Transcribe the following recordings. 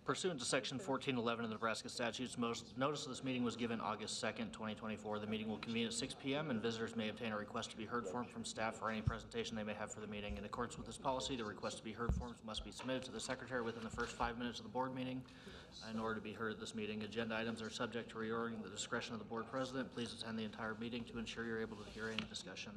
Pursuant to Section 1411 of the Nebraska statutes, notice of this meeting was given August 2nd, 2024. The meeting will convene at 6 p.m. and visitors may obtain a request to be heard form from staff or any presentation they may have for the meeting. In accordance with this policy, the request to be heard forms must be submitted to the secretary within the first 5 minutes of the board meeting in order to be heard at this meeting. Agenda items are subject to reordering at the discretion of the board president. Please attend the entire meeting to ensure you're able to hear any discussion.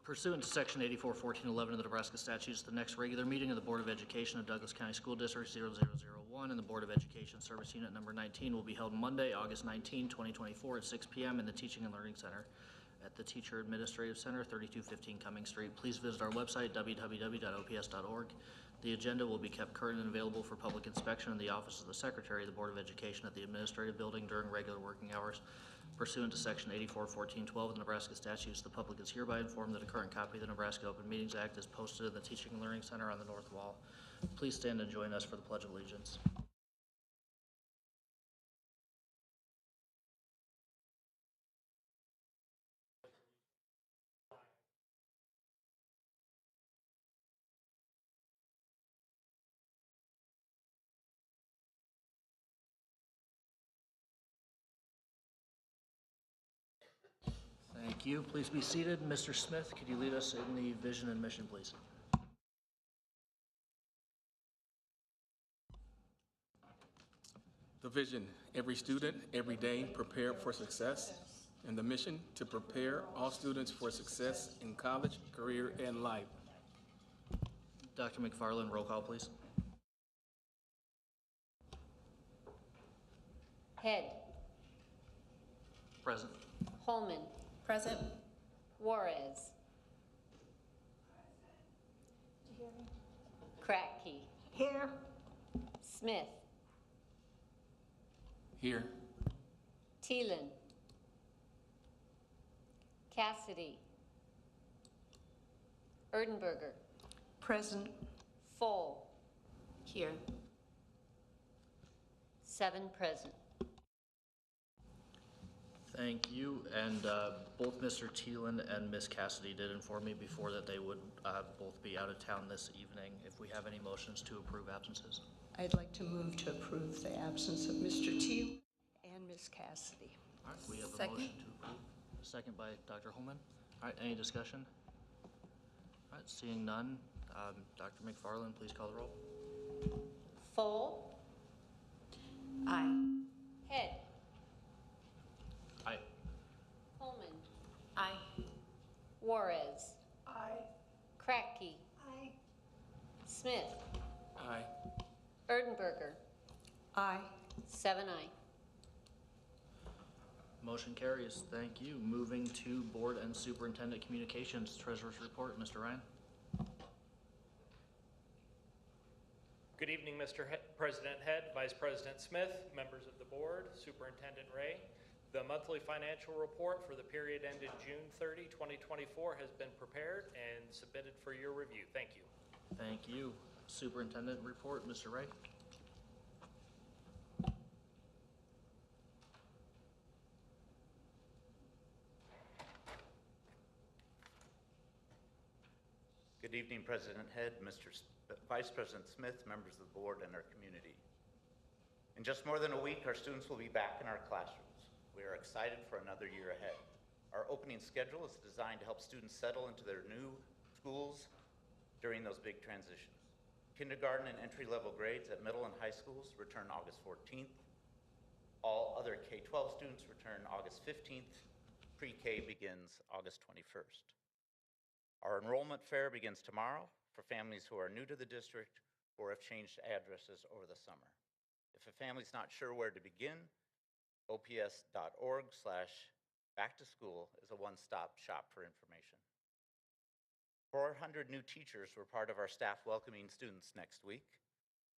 Pursuant to Section 84-1411 of the Nebraska statutes, the next regular meeting of the Board of Education of Douglas County School District 0001 and the Board of Education Service Unit Number 19 will be held Monday, August 19, 2024 at 6 p.m. in the Teaching and Learning Center at the Teacher Administrative Center, 3215 Cummings Street. Please visit our website, www.ops.org. The agenda will be kept current and available for public inspection in the Office of the Secretary of the Board of Education at the Administrative Building during regular working hours. Pursuant to Section 84-1412 of the Nebraska statutes, the public is hereby informed that a current copy of the Nebraska Open Meetings Act is posted in the Teaching and Learning Center on the north wall. Please stand and join us for the Pledge of Allegiance. Thank you. Please be seated. Mr. Smith, could you lead us in the vision and mission, please? The vision: every student, every day, prepared for success. And the mission: to prepare all students for success in college, career, and life. Dr. McFarland, roll call, please. Head. Present. Holman. Present. Juarez. Kratky. Here. Smith. Here. Thielen. Cassidy. Erdenberger. Present. Full. Here. 7 present. Thank you. And both Mr. Thielen and Ms. Cassidy did inform me before that they would both be out of town this evening. If we have any motions to approve absences. I'd like to move to approve the absence of Mr. Teal and Ms. Cassidy. All right, we have a Second. motion to approve. Second by Dr. Holman. All right, any discussion? All right, seeing none, Dr. McFarland, please call the roll. Full. Aye. Head. Aye. Holman. Aye. Juarez. Aye. Kratky. Aye. Smith. Aye. Erdenberger. Aye. 7 aye. Motion carries. Thank you. Moving to Board and Superintendent Communications, Treasurer's Report. Mr. Ryan. Good evening, President Head, Vice President Smith, members of the board, Superintendent Ray. The monthly financial report for the period ended June 30, 2024 has been prepared and submitted for your review. Thank you. Thank you. Superintendent Report, Mr. Ray. Good evening, President Head, Vice President Smith, members of the board, and our community. In just more than a week, our students will be back in our classrooms. We are excited for another year ahead. Our opening schedule is designed to help students settle into their new schools during those big transitions. Kindergarten and entry-level grades at middle and high schools return August 14th. All other K-12 students return August 15th. Pre-K begins August 21st. Our enrollment fair begins tomorrow for families who are new to the district or have changed addresses over the summer. If a family's not sure where to begin, ops.org/back-to-school is a one-stop shop for information. 400 new teachers were part of our staff welcoming students next week.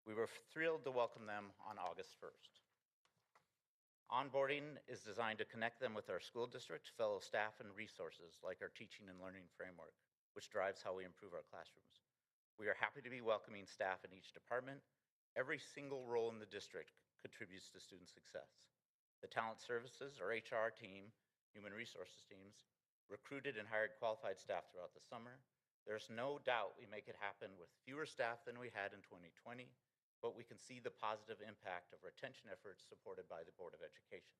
We were thrilled to welcome them on August 1st. Onboarding is designed to connect them with our school district, fellow staff, and resources like our teaching and learning framework, which drives how we improve our classrooms. We are happy to be welcoming staff in each department. Every single role in the district contributes to student success. The Talent Services, or HR team, Human Resources teams, recruited and hired qualified staff throughout the summer. There's no doubt we make it happen with fewer staff than we had in 2020, but we can see the positive impact of retention efforts supported by the Board of Education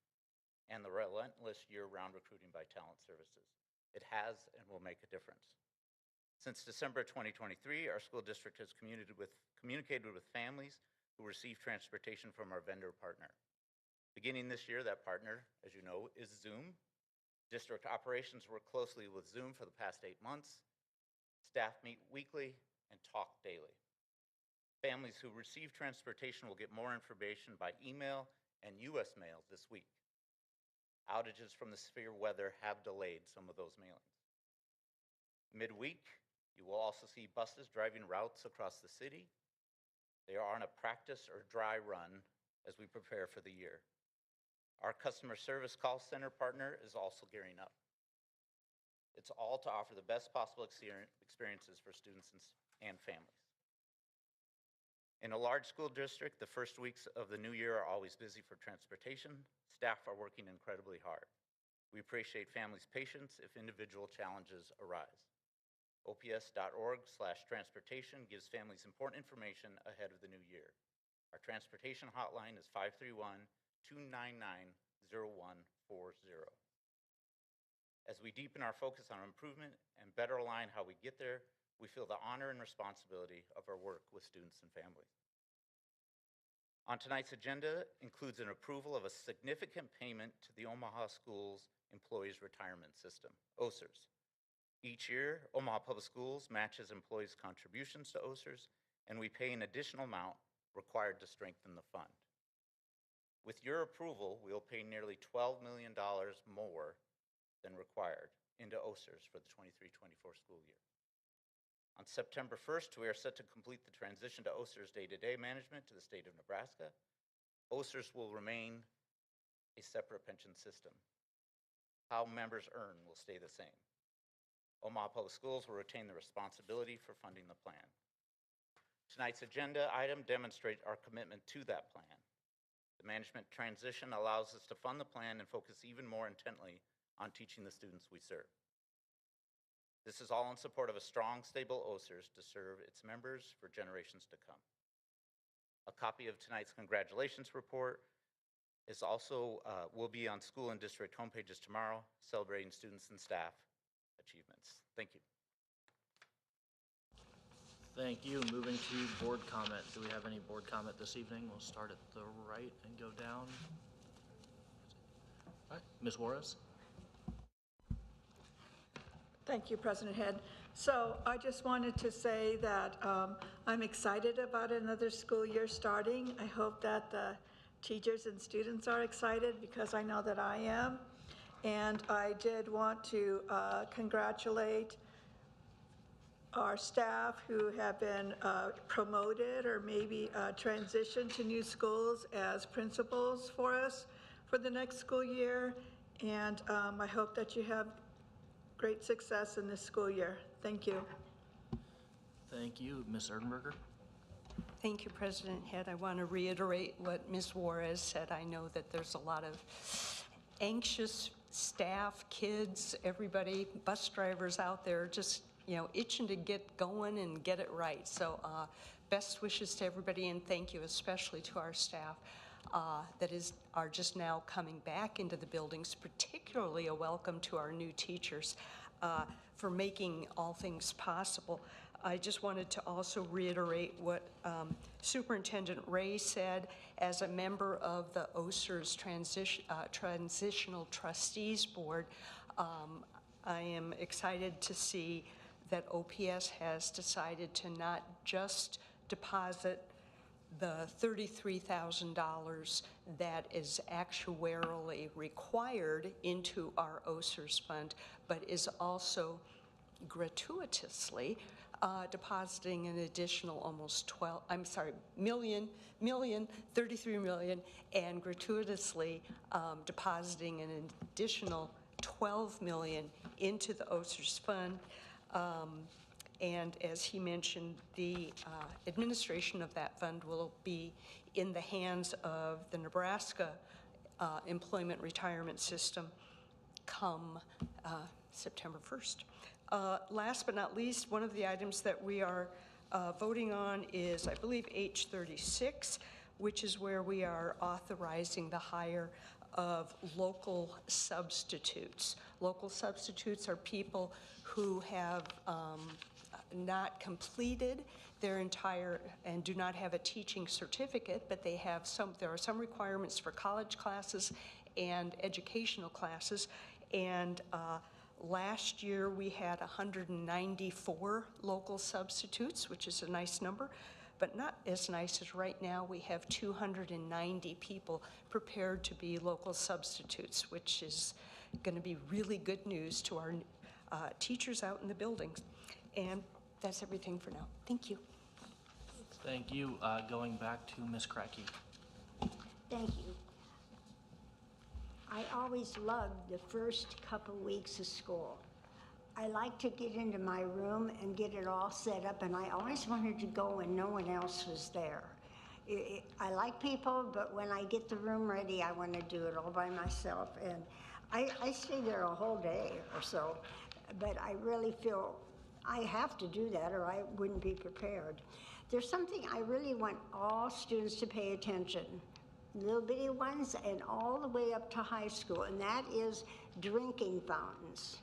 and the relentless year-round recruiting by Talent Services. It has and will make a difference. Since December 2023, our school district has communicated with families who receive transportation from our vendor partner. Beginning this year, that partner, as you know, is Zoom. District operations work closely with Zoom for the past 8 months. Staff meet weekly and talk daily. Families who receive transportation will get more information by email and U.S. mail this week. Outages from the severe weather have delayed some of those mailings. Midweek, you will also see buses driving routes across the city. They are on a practice or dry run as we prepare for the year. Our customer service call center partner is also gearing up. It's all to offer the best possible experiences for students and families. In a large school district, the first weeks of the new year are always busy for transportation. Staff are working incredibly hard. We appreciate families' patience if individual challenges arise. OPS.org/transportation gives families important information ahead of the new year. Our transportation hotline is 531-299-0140. As we deepen our focus on improvement and better align how we get there, we feel the honor and responsibility of our work with students and families. On tonight's agenda includes an approval of a significant payment to the Omaha Schools Employees Retirement System, OSERS. Each year, Omaha Public Schools matches employees' contributions to OSERS, and we pay an additional amount required to strengthen the fund. With your approval, we will pay nearly $12 million more than required into OSERS for the 23-24 school year. On September 1st, we are set to complete the transition to OSERS day-to-day management to the state of Nebraska. OSERS will remain a separate pension system. How members earn will stay the same. Omaha Public Schools will retain the responsibility for funding the plan. Tonight's agenda item demonstrates our commitment to that plan. The management transition allows us to fund the plan and focus even more intently on teaching the students we serve. This is all in support of a strong, stable OSERS to serve its members for generations to come. A copy of tonight's congratulations report is also will be on school and district homepages tomorrow, celebrating students and staff achievements. Thank you. Thank you. Moving to board comment. Do we have any board comment this evening? We'll start at the right and go down. All right, Ms. Juarez. Thank you, President Head. So I just wanted to say that I'm excited about another school year starting. I hope that the teachers and students are excited because I know that I am. And I did want to congratulate our staff who have been promoted or maybe transitioned to new schools as principals for us for the next school year. And I hope that you have great success in this school year. Thank you. Thank you. Ms. Erdenberger. Thank you, President Head. I want to reiterate what Ms. Juarez said. I know that there's a lot of anxious staff, kids, everybody, bus drivers out there just, itching to get going and get it right. So best wishes to everybody, and thank you especially to our staff that are just now coming back into the buildings, particularly a welcome to our new teachers for making all things possible. I just wanted to also reiterate what Superintendent Ray said. As a member of the OSERS Transitional Trustees Board, I am excited to see that OPS has decided to not just deposit the $33,000 that is actuarially required into our OSERS fund, but is also gratuitously depositing an additional almost 33 million, and gratuitously depositing an additional 12 million into the OSERS fund. And as he mentioned, the administration of that fund will be in the hands of the Nebraska Employment Retirement System come September 1st. Last but not least, one of the items that we are voting on is, I believe, H36, which is where we are authorizing the hire of local substitutes. Local substitutes are people who have not completed their entire and do not have a teaching certificate, but they have there are some requirements for college classes and educational classes, And last year, we had 194 local substitutes, which is a nice number, but not as nice as right now. We have 290 people prepared to be local substitutes, which is going to be really good news to our teachers out in the buildings. And that's everything for now. Thank you. Thank you. Going back to Ms. Cracky. Thank you. I always loved the first couple weeks of school. I like to get into my room and get it all set up, and I always wanted to go when no one else was there. I like people, but when I get the room ready, I want to do it all by myself. And I stay there a whole day or so, but I really feel I have to do that or I wouldn't be prepared. There's something I really want all students to pay attention, little bitty ones and all the way up to high school, and that is drinking fountains.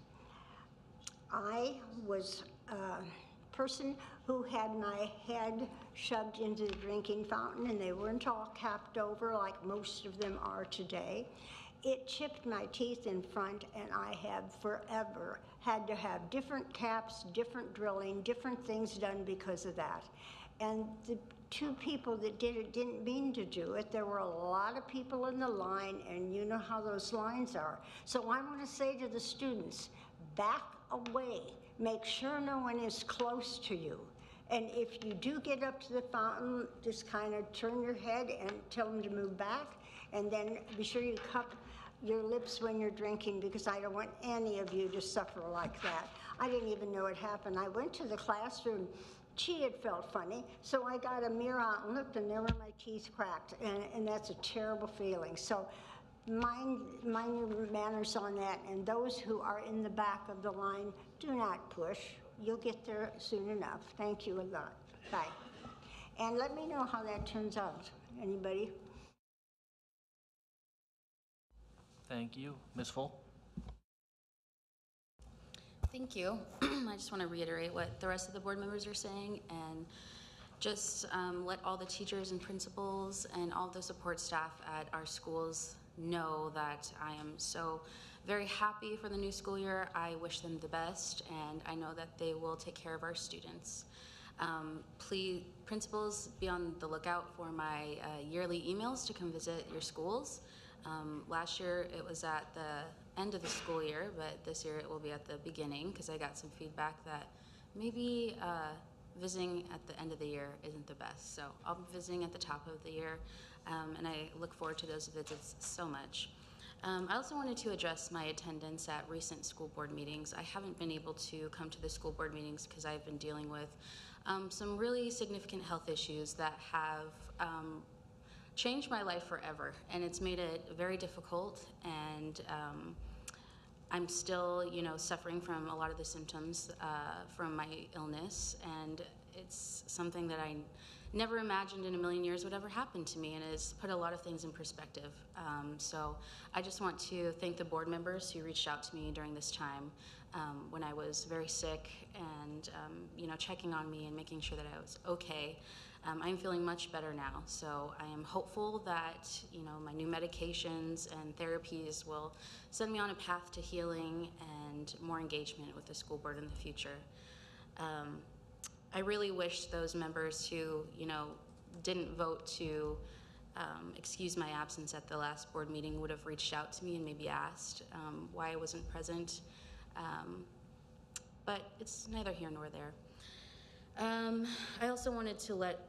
I was a person who had my head shoved into the drinking fountain, and they weren't all capped over like most of them are today. It chipped my teeth in front, and I have forever had to have different caps, different drilling, different things done because of that. And the two people that did it didn't mean to do it. There were a lot of people in the line, and you know how those lines are. So I want to say to the students, back away. Make sure no one is close to you. And if you do get up to the fountain, just kind of turn your head and tell them to move back. And then be sure you cup your lips when you're drinking, because I don't want any of you to suffer like that. I didn't even know it happened. I went to the classroom. Gee, it felt funny. So I got a mirror out and looked, and there were my teeth cracked. And that's a terrible feeling. So mind your manners on that. And those who are in the back of the line, do not push. You'll get there soon enough. Thank you a lot. Bye. And let me know how that turns out. Anybody? Thank you. Ms. Full? Thank you. I just want to reiterate what the rest of the board members are saying, and just let all the teachers and principals and all the support staff at our schools know that I am so very happy for the new school year. I wish them the best, and I know that they will take care of our students. Please, principals, be on the lookout for my yearly emails to come visit your schools. Last year it was at the end of the school year, but this year it will be at the beginning, because I got some feedback that maybe visiting at the end of the year isn't the best. So I'll be visiting at the top of the year, and I look forward to those visits so much. I also wanted to address my attendance at recent school board meetings. I haven't been able to come to the school board meetings because I've been dealing with some really significant health issues that have changed my life forever, and it's made it very difficult, and I'm still, suffering from a lot of the symptoms from my illness, and it's something that I never imagined in a million years would ever happen to me, and it's put a lot of things in perspective. So I just want to thank the board members who reached out to me during this time when I was very sick, and checking on me and making sure that I was okay. I'm feeling much better now, so I am hopeful that my new medications and therapies will send me on a path to healing and more engagement with the school board in the future. I really wish those members who didn't vote to excuse my absence at the last board meeting would have reached out to me and maybe asked why I wasn't present, but it's neither here nor there. I also wanted to let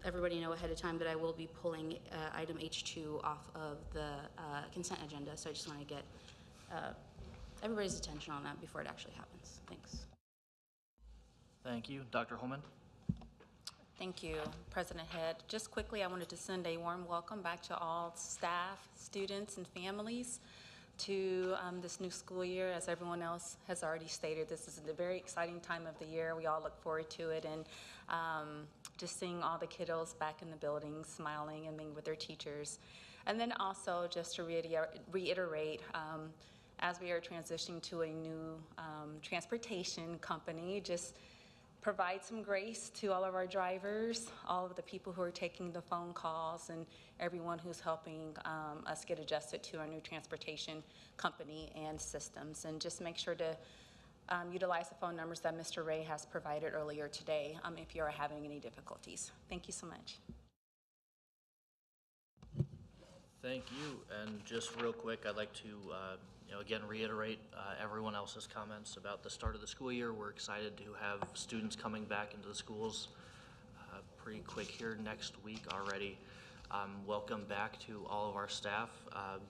everybody know ahead of time that I will be pulling item H2 off of the consent agenda, so I just want to get everybody's attention on that before it actually happens. Thanks. Thank you. Dr. Holman? Thank you, President Head. Just quickly, I wanted to send a warm welcome back to all staff, students, and families to this new school year. As everyone else has already stated, this is a very exciting time of the year. We all look forward to it, and just seeing all the kiddos back in the building, smiling and being with their teachers. And then also just to reiterate, as we are transitioning to a new transportation company, just provide some grace to all of our drivers, all of the people who are taking the phone calls, and everyone who's helping us get adjusted to our new transportation company and systems. And just make sure to utilize the phone numbers that Mr. Ray has provided earlier today if you are having any difficulties. Thank you so much. Thank you. And just real quick, I'd like to, again, reiterate everyone else's comments about the start of the school year. We're excited to have students coming back into the schools pretty quick here next week already. Welcome back to all of our staff.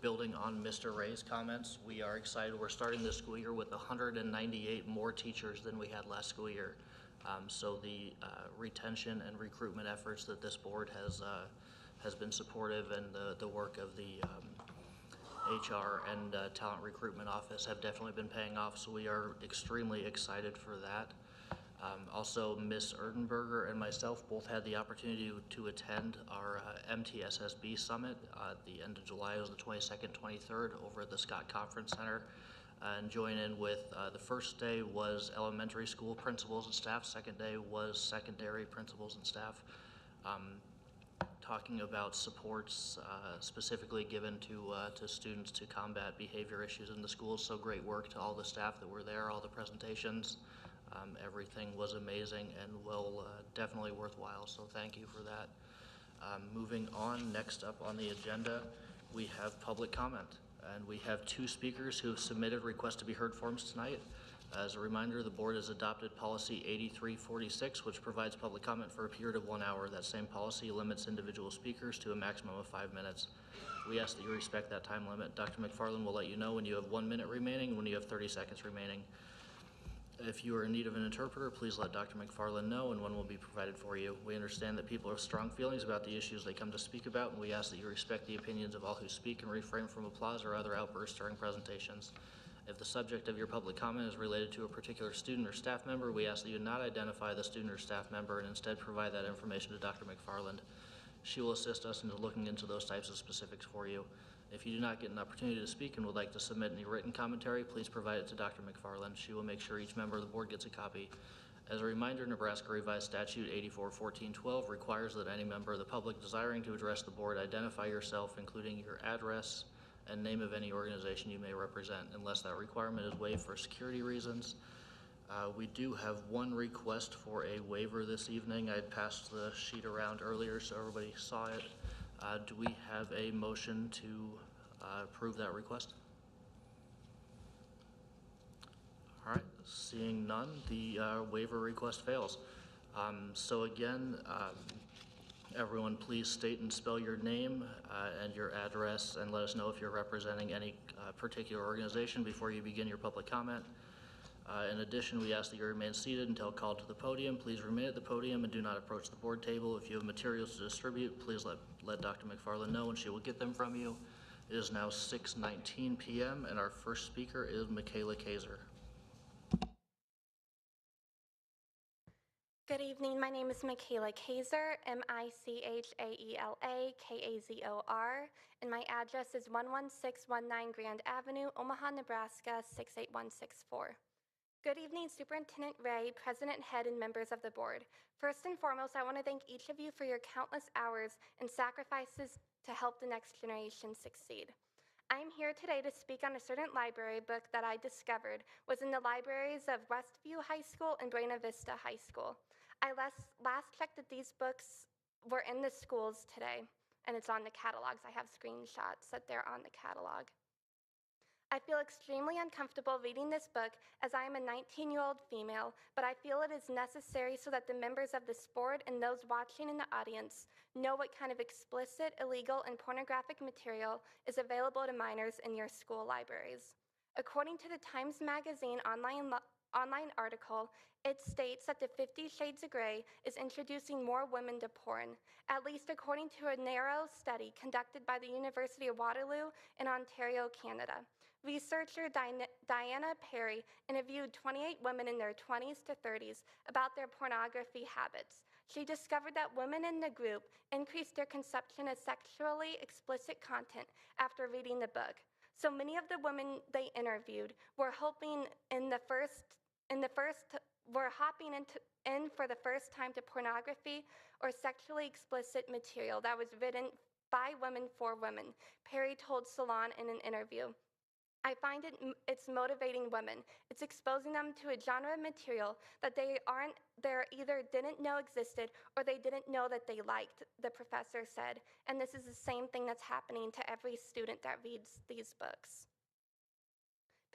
Building on Mr. Ray's comments, we are excited. We're starting this school year with 198 more teachers than we had last school year. So the retention and recruitment efforts that this board has been supportive, and the work of the HR and Talent Recruitment Office have definitely been paying off, so we are extremely excited for that. Also, Ms. Erdenberger and myself both had the opportunity to attend our MTSSB Summit at the end of July. It was the 22nd, 23rd over at the Scott Conference Center, and join in with the first day was elementary school principals and staff, second day was secondary principals and staff. Talking about supports specifically given to students to combat behavior issues in the schools. So great work to all the staff that were there, all the presentations. Everything was amazing and definitely worthwhile, so thank you for that. Moving on, next up on the agenda, we have public comment. And we have two speakers who have submitted requests to be heard forms tonight. As a reminder, the board has adopted policy 8346, which provides public comment for a period of 1 hour. That same policy limits individual speakers to a maximum of 5 minutes. We ask that you respect that time limit. Dr. McFarland will let you know when you have 1 minute remaining and when you have 30 seconds remaining. If you are in need of an interpreter, please let Dr. McFarland know and one will be provided for you. We understand that people have strong feelings about the issues they come to speak about, and we ask that you respect the opinions of all who speak and refrain from applause or other outbursts during presentations. If the subject of your public comment is related to a particular student or staff member, we ask that you not identify the student or staff member and instead provide that information to Dr. McFarland. She will assist us in looking into those types of specifics for you. If you do not get an opportunity to speak and would like to submit any written commentary, please provide it to Dr. McFarland. She will make sure each member of the board gets a copy. As a reminder, Nebraska Revised Statute 84-1412 requires that any member of the public desiring to address the board identify yourself, including your address and name of any organization you may represent, unless that requirement is waived for security reasons. We do have one request for a waiver this evening. I passed the sheet around earlier so everybody saw it. Do we have a motion to approve that request? All right, seeing none, the waiver request fails. So again, everyone please state and spell your name and your address and let us know if you're representing any particular organization before you begin your public comment. In addition, we ask that you remain seated until called to the podium. Please remain at the podium and do not approach the board table. If you have materials to distribute, please let Dr. McFarland know and she will get them from you. It is now 6:19 p.m. and our first speaker is Michaela Kaiser. Good evening. My name is Michaela Kaiser, Michaela Kazor, and my address is 11619 Grand Avenue, Omaha, Nebraska 68164. Good evening, Superintendent Ray, President Head, and members of the board. First and foremost, I want to thank each of you for your countless hours and sacrifices to help the next generation succeed. I am here today to speak on a certain library book that I discovered was in the libraries of Westview High School and Buena Vista High School. I last checked that these books were in the schools today, and it's on the catalogs. I have screenshots that they're on the catalog. I feel extremely uncomfortable reading this book as I am a 19-year-old female, but I feel it is necessary so that the members of this board and those watching in the audience know what kind of explicit, illegal, and pornographic material is available to minors in your school libraries. According to the Times Magazine online article, it states that the 50 Shades of Grey is introducing more women to porn, at least according to a narrow study conducted by the University of Waterloo in Ontario, Canada. Researcher Diana Perry interviewed 28 women in their 20s to 30s about their pornography habits. She discovered that women in the group increased their consumption of sexually explicit content after reading the book. So many of the women they interviewed were hoping in the first were hopping in for the first time to pornography or sexually explicit material that was written by women for women, Perry told Salon in an interview. I find it's motivating women. It's exposing them to a genre of material that they either didn't know existed or they didn't know that they liked, the professor said. And this is the same thing that's happening to every student that reads these books.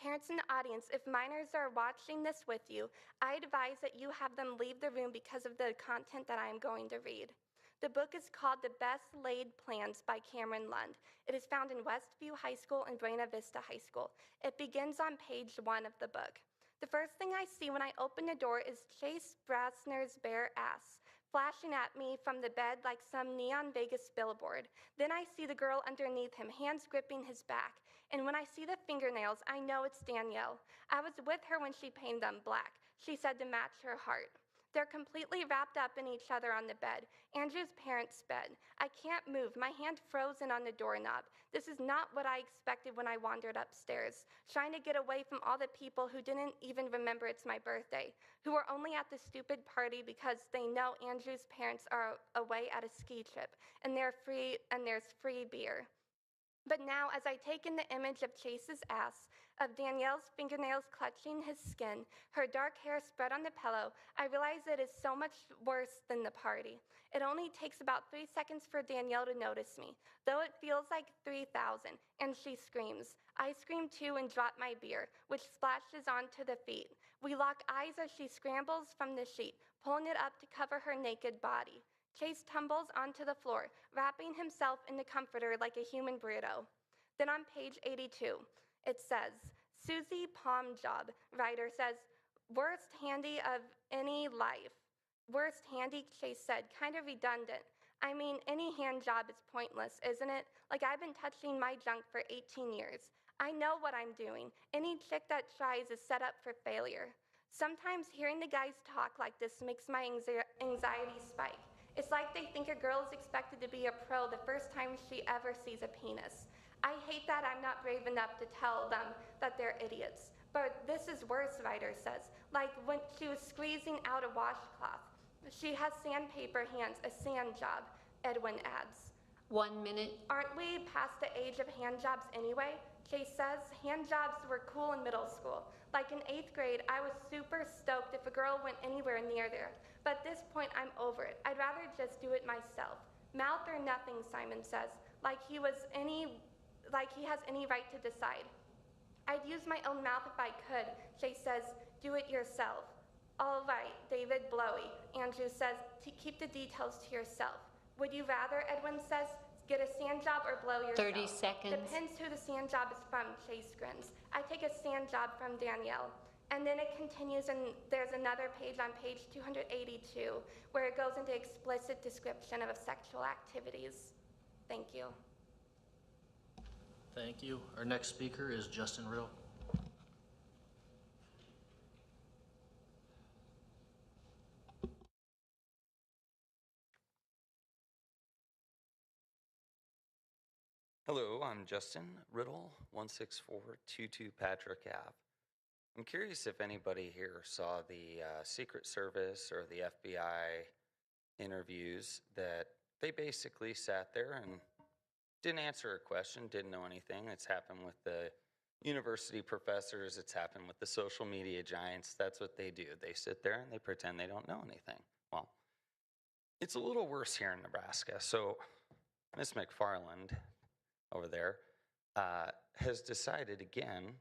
Parents in the audience, if minors are watching this with you, I advise that you have them leave the room because of the content that I am going to read. The book is called The Best Laid Plans by Cameron Lund. It is found in Westview High School and Buena Vista High School. It begins on page 1 of the book. The first thing I see when I open the door is Chase Brassner's bare ass, flashing at me from the bed like some neon Vegas billboard. Then I see the girl underneath him, hands gripping his back. And when I see the fingernails, I know it's Danielle. I was with her when she painted them black, she said to match her heart. They're completely wrapped up in each other on the bed, Andrew's parents' bed. I can't move, my hand frozen on the doorknob. This is not what I expected when I wandered upstairs, trying to get away from all the people who didn't even remember it's my birthday, who were only at the stupid party because they know Andrew's parents are away at a ski trip, and there's free beer. But now, as I take in the image of Chase's ass, of Danielle's fingernails clutching his skin, her dark hair spread on the pillow, I realize it is so much worse than the party. It only takes about 3 seconds for Danielle to notice me, though it feels like 3,000, and she screams. I scream too and drop my beer, which splashes onto the feet. We lock eyes as she scrambles from the sheet, pulling it up to cover her naked body. Chase tumbles onto the floor, wrapping himself in the comforter like a human burrito. Then on page 82, it says, Susie Palm Job, writer says, worst handy of any life. Worst handy, Chase said, kind of redundant. I mean, any hand job is pointless, isn't it? Like I've been touching my junk for 18 years. I know what I'm doing. Any chick that tries is set up for failure. Sometimes hearing the guys talk like this makes my anxiety spike. It's like they think a girl is expected to be a pro the first time she ever sees a penis. I hate that I'm not brave enough to tell them that they're idiots. But this is worse, writer says, like when she was squeezing out a washcloth. She has sandpaper hands, a sand job, Edwin adds. 1 minute. Aren't we past the age of hand jobs anyway? Chase says hand jobs were cool in middle school. Like in 8th grade, I was super stoked if a girl went anywhere near there. But at this point, I'm over it. I'd rather just do it myself. Mouth or nothing, Simon says, like he has any right to decide. I'd use my own mouth if I could, Chase says, do it yourself. All right, David Blowy, Andrew says, keep the details to yourself. Would you rather, Edwin says, get a sand job or blow yourself? 30 seconds. Depends who the sand job is from, Chase grins. I take a sand job from Danielle. And then it continues, and there's another page on page 282 where it goes into explicit description of sexual activities. Thank you. Thank you. Our next speaker is Justin Riddle. Hello, I'm Justin Riddle, 16422 Patrick Ave. I'm curious if anybody here saw the Secret Service or the FBI interviews that they basically sat there and didn't answer a question, didn't know anything. It's happened with the university professors, it's happened with the social media giants. That's what they do. They sit there and they pretend they don't know anything. Well, it's a little worse here in Nebraska. So Ms. McFarland over there has decided again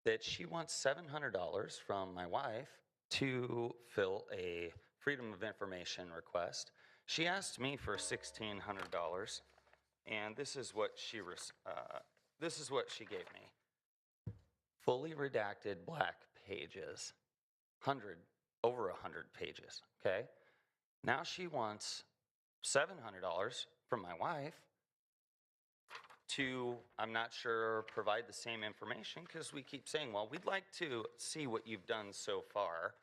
that she wants $700 from my wife to fill a Freedom of Information request. She asked me for $1,600, and this is what she gave me: fully redacted black pages, over 100 pages. Okay, now she wants $700 from my wife to, I'm not sure, provide the same information, because we keep saying, well, we'd like to see what you've done so far,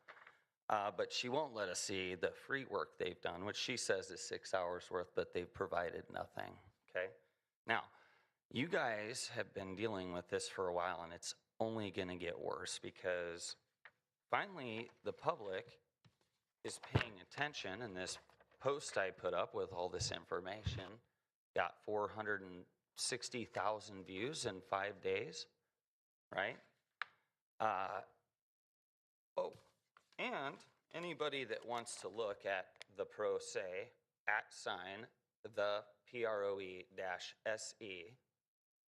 but she won't let us see the free work they've done, which she says is 6 hours worth, but they've provided nothing, okay? Now, you guys have been dealing with this for a while, and it's only gonna get worse, because finally, the public is paying attention, and this post I put up with all this information got 460,000 views in 5 days, right? Oh, and anybody that wants to look at the pro se @ the PROE-SE,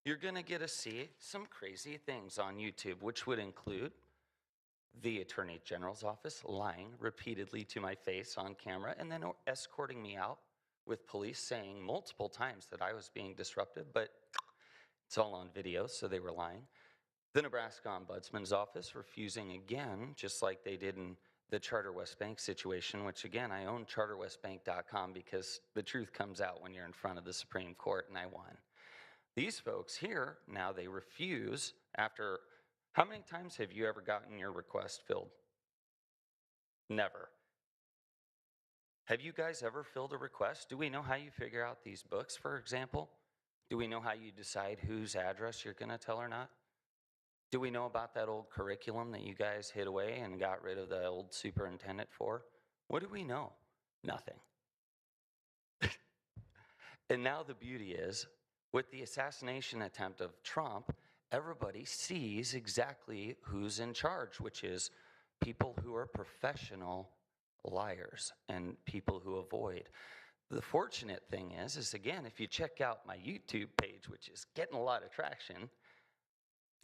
you're going to get to see some crazy things on YouTube, which would include the Attorney General's office lying repeatedly to my face on camera and then escorting me out with police saying multiple times that I was being disruptive, but it's all on video, so they were lying. The Nebraska Ombudsman's office refusing again, just like they did in the Charter West Bank situation, which again, I own charterwestbank.com because the truth comes out when you're in front of the Supreme Court, and I won. These folks here, now they refuse after, how many times have you ever gotten your request filled? Never. Have you guys ever filled a request? Do we know how you figure out these books, for example? Do we know how you decide whose address you're going to tell or not? Do we know about that old curriculum that you guys hid away and got rid of the old superintendent for? What do we know? Nothing. And now the beauty is, with the assassination attempt of Trump, everybody sees exactly who's in charge, which is people who are professional liars and people who avoid. The fortunate thing is again, if you check out my YouTube page, which is getting a lot of traction,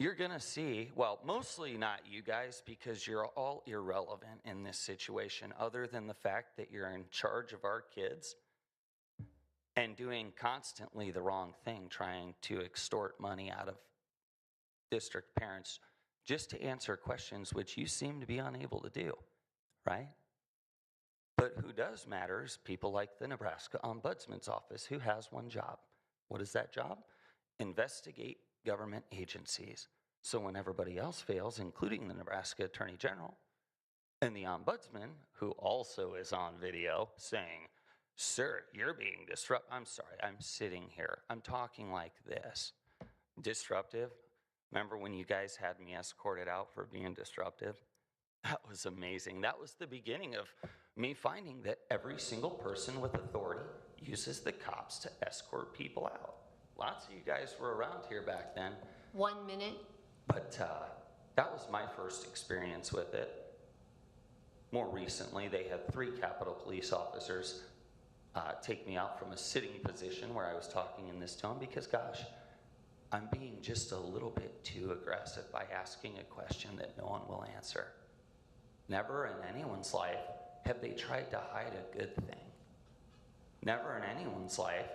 you're going to see, well, mostly not you guys, because you're all irrelevant in this situation, other than the fact that you're in charge of our kids and doing constantly the wrong thing, trying to extort money out of district parents just to answer questions which you seem to be unable to do, right? But who does matter is people like the Nebraska Ombudsman's office, who has one job. What is that job? Investigate government agencies. So when everybody else fails, including the Nebraska Attorney General and the Ombudsman, who also is on video saying, "Sir, you're being disruptive." I'm sorry, I'm sitting here. I'm talking like this. Disruptive. Remember when you guys had me escorted out for being disruptive? That was amazing. That was the beginning of me finding that every single person with authority uses the cops to escort people out. Lots of you guys were around here back then. 1 minute. But that was my first experience with it. More recently, they had 3 Capitol Police officers take me out from a sitting position where I was talking in this tone because, gosh, I'm being just a little bit too aggressive by asking a question that no one will answer. Never in anyone's life have they tried to hide a good thing. Never in anyone's life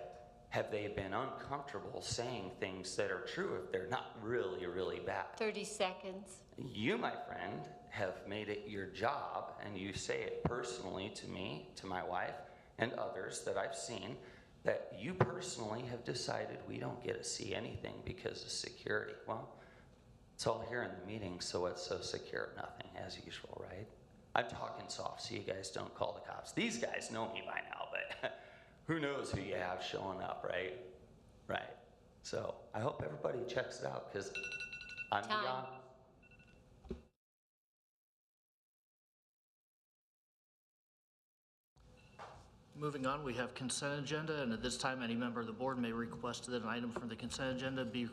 have they been uncomfortable saying things that are true if they're not really, really bad. 30 seconds. You, my friend, have made it your job, and you say it personally to me, to my wife, and others that I've seen, that you personally have decided we don't get to see anything because of security. Well, it's all here in the meeting, so what's so secure? Nothing, as usual, right? I'm talking soft so you guys don't call the cops. These guys know me by now, but who knows who you have showing up, right? Right. So I hope everybody checks it out because I'm Time. beyond. Moving on, we have consent agenda, and at this time, any member of the board may request that an item from the consent agenda be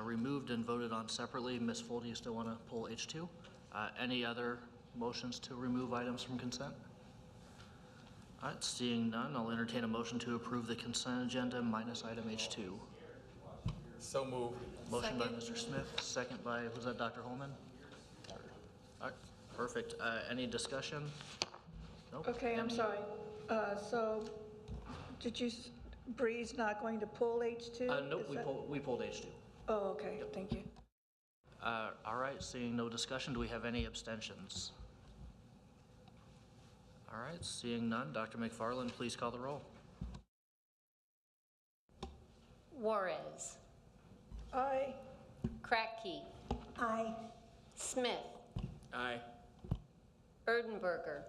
removed and voted on separately. Ms. Full, do you still want to pull H2? Any other motions to remove items from consent? All right, seeing none, I'll entertain a motion to approve the consent agenda minus item H2. So move. Motion by Mr. Smith, second by, was that Dr. Holman? All right, perfect. Any discussion? Nope. Okay, I'm sorry. So, did you, Bree's not going to pull H2? Nope, we pulled H2. Oh, okay, thank you. All right, seeing no discussion, do we have any abstentions? All right, seeing none, Dr. McFarland, please call the roll. Juarez. Aye. Kratky. Aye. Smith. Aye. Erdenberger.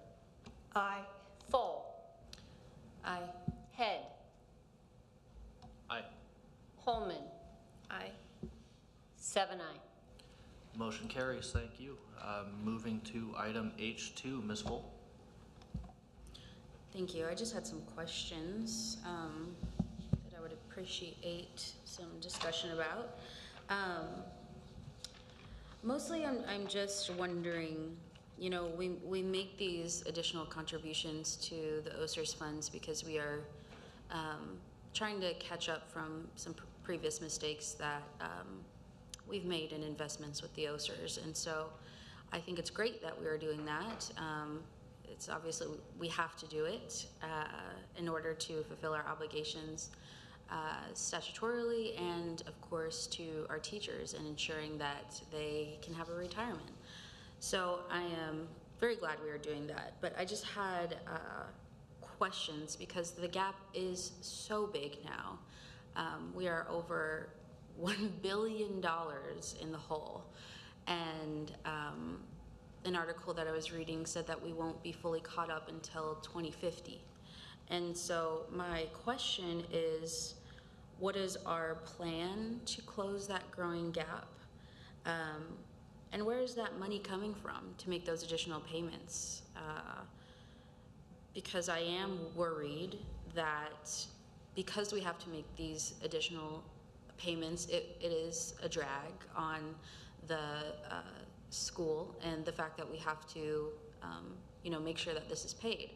Aye. Full. Aye. Head. Aye. Holman. Aye. 7 aye. Motion carries, thank you. Moving to item H2, Ms. Full. Thank you. I just had some questions that I would appreciate some discussion about. Mostly I'm just wondering, you know, we make these additional contributions to the OSERS funds because we are trying to catch up from some previous mistakes that we've made in investments with the OSERS. And so I think it's great that we are doing that. It's obviously, we have to do it in order to fulfill our obligations statutorily and of course to our teachers and ensuring that they can have a retirement. So I am very glad we are doing that, but I just had questions because the gap is so big now. We are over $1 billion in the hole, and an article that I was reading said that we won't be fully caught up until 2050. And so my question is, what is our plan to close that growing gap? And where is that money coming from to make those additional payments? Because I am worried that because we have to make these additional payments, it is a drag on the school and the fact that we have to, you know, make sure that this is paid.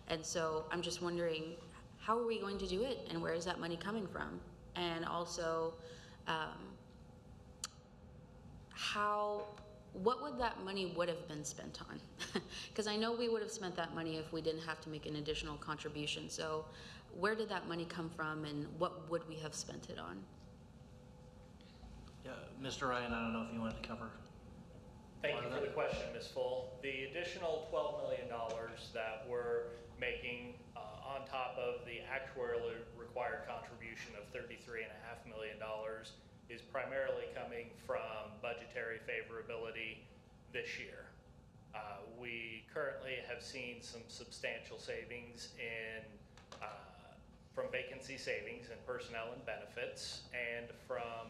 And so I'm just wondering, how are we going to do it and where is that money coming from? And also, what would that money would have been spent on? Because I know we would have spent that money if we didn't have to make an additional contribution. So where did that money come from and what would we have spent it on? Yeah, Mr. Ryan, I don't know if you wanted to cover. Thank you for the question, Ms. Full. The additional $12 million that we're making on top of the actuarially required contribution of $33.5 million is primarily coming from budgetary favorability this year. We currently have seen some substantial savings from vacancy savings in personnel and benefits, and from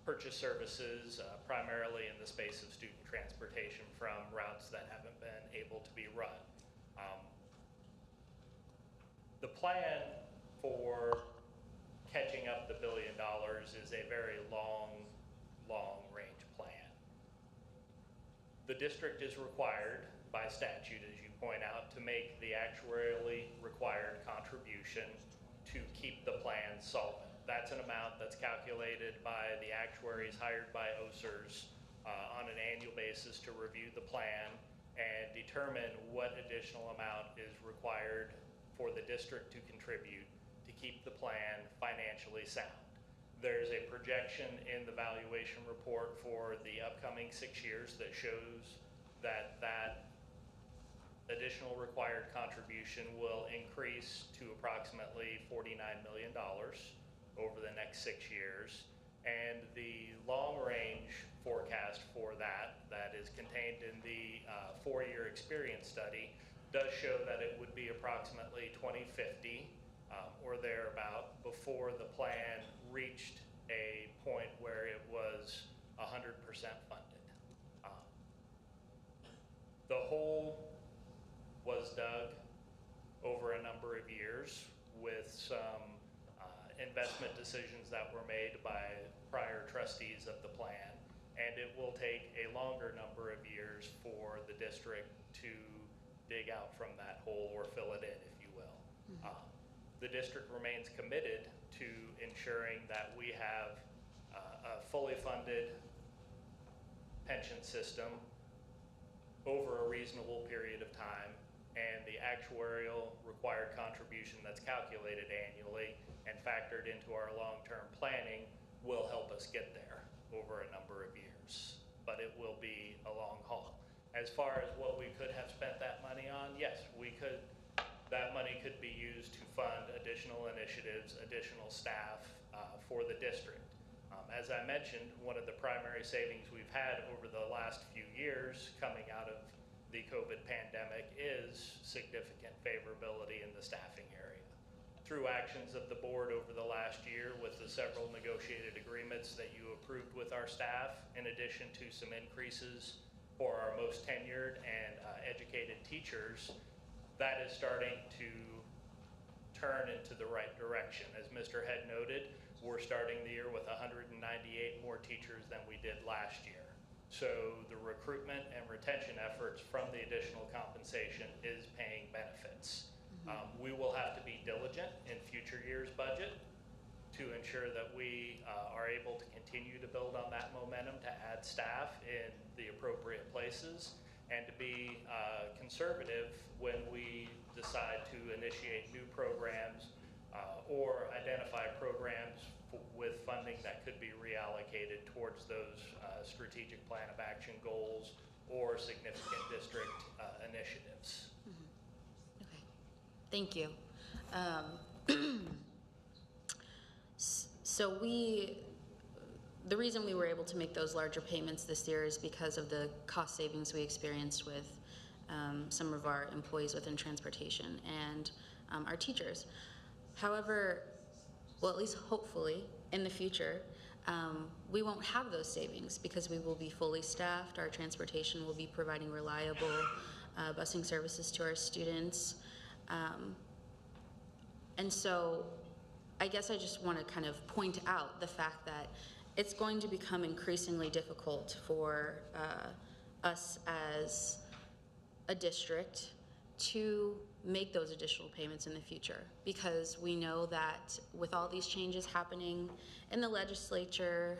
purchase services, primarily in the space of student transportation from routes that haven't been able to be run. The plan for catching up the $1 billion is a very long range plan. The district is required by statute, as you point out, to make the actuarially required contribution to keep the plan solvent. That's an amount that's calculated by the actuaries hired by OSERS on an annual basis to review the plan and determine what additional amount is required for the district to contribute to keep the plan financially sound. There's a projection in the valuation report for the upcoming 6 years that shows that additional required contribution will increase to approximately $49 million over the next 6 years. And the long-range forecast for that is contained in the 4-year experience study does show that it would be approximately 2050 or thereabout before the plan reached a point where it was 100% funded. The hole was dug over a number of years with some investment decisions that were made by prior trustees of the plan, and it will take a longer number of years for the district to dig out from that hole or fill it in, if you will. The district remains committed to ensuring that we have a fully funded pension system over a reasonable period of time, and the actuarial required contribution that's calculated annually and factored into our long-term planning will help us get there over a number of years. But it will be a long haul. As far as what we could have spent that money on, yes, we could. That money could be used to fund additional initiatives, additional staff for the district. As I mentioned, one of the primary savings we've had over the last few years coming out of the COVID pandemic is significant favorability in the staffing area. through actions of the board over the last year with the several negotiated agreements that you approved with our staff, in addition to some increases for our most tenured and educated teachers, that is starting to turn into the right direction. As Mr. Head noted, we're starting the year with 198 more teachers than we did last year. So the recruitment and retention efforts from the additional compensation is paying benefits. We will have to be diligent in future years' budget to ensure that we are able to continue to build on that momentum, to add staff in the appropriate places, and to be conservative when we decide to initiate new programs or identify programs with funding that could be reallocated towards those strategic plan of action goals or significant district initiatives. Okay, thank you. So the reason we were able to make those larger payments this year is because of the cost savings we experienced with some of our employees within transportation and our teachers. However, well, at least hopefully in the future, we won't have those savings because we will be fully staffed. Our transportation will be providing reliable busing services to our students. And so I guess I just want to kind of point out the fact that it's going to become increasingly difficult for us as a district to make those additional payments in the future, because we know that with all these changes happening in the legislature